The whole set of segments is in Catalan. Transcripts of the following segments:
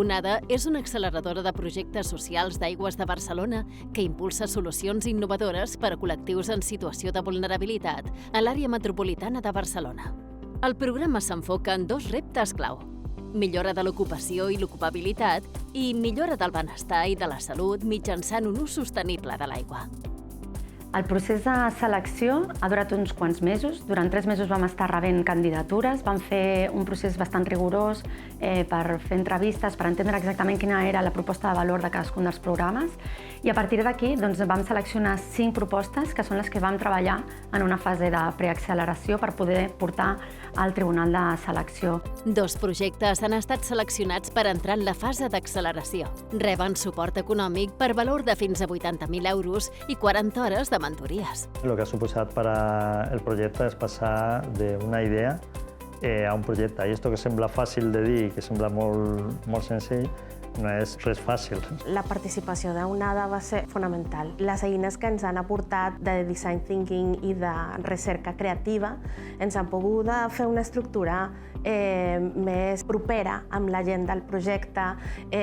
Onada és una acceleradora de projectes socials d'aigües de Barcelona que impulsa solucions innovadores per a col·lectius en situació de vulnerabilitat a l'àrea metropolitana de Barcelona. El programa s'enfoca en 2 reptes clau: millora de l'ocupació i l'ocupabilitat i millora del benestar i de la salut mitjançant un ús sostenible de l'aigua. El procés de selecció ha durat uns quants mesos. Durant 3 mesos vam estar rebent candidatures, vam fer un procés bastant rigorós per fer entrevistes, per entendre exactament quina era la proposta de valor de cadascun dels programes, i a partir d'aquí vam seleccionar 5 propostes que són les que vam treballar en una fase de preacceleració per poder portar al Tribunal de Selecció. 2 projectes han estat seleccionats per entrar en la fase d'acceleració. Reben suport econòmic per valor de fins a 80.000 euros i 40 hores de mentories. Lo que ha suposat para el projecte és passar d'una idea a un projecte. I esto que sembla fàcil de dir, que sembla molt senzill, no és res fàcil. La participació d'Onada va ser fonamental. Les eines que ens han aportat de design thinking i de recerca creativa ens han pogut fer una estructura més propera amb la gent del projecte,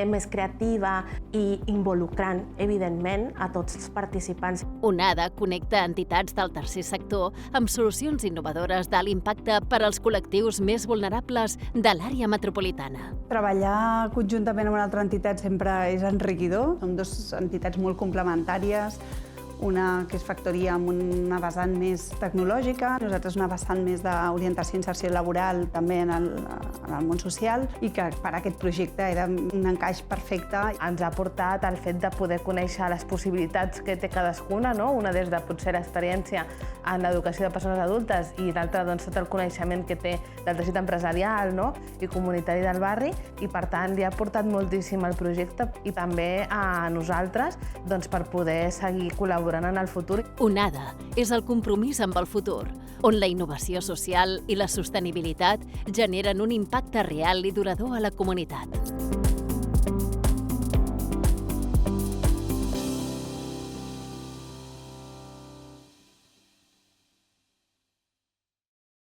més creativa i involucrant, evidentment, a tots els participants. Onada connecta entitats del tercer sector amb solucions innovadores d'alt impacte per als col·lectius més vulnerables de l'àrea metropolitana. Treballar conjuntament amb una altra entitat sempre és enriquidor. Som 2 entitats molt complementàries, una que és factoria amb una vessant més tecnològica, nosaltres una vessant més d'orientació i inserció laboral també en el món social, i que per aquest projecte era un encaix perfecte. Ens ha portat el fet de poder conèixer les possibilitats que té cadascuna, no? Una des de potser l'experiència en l'educació de persones adultes i l'altra tot el coneixement que té del teixit empresarial, no? I comunitari del barri, i per tant li ha portat moltíssim al projecte i també a nosaltres per poder seguir col·laborant en el futur. Onada és el compromís amb el futur, on la innovació social i la sostenibilitat generen un impacte real i durador a la comunitat.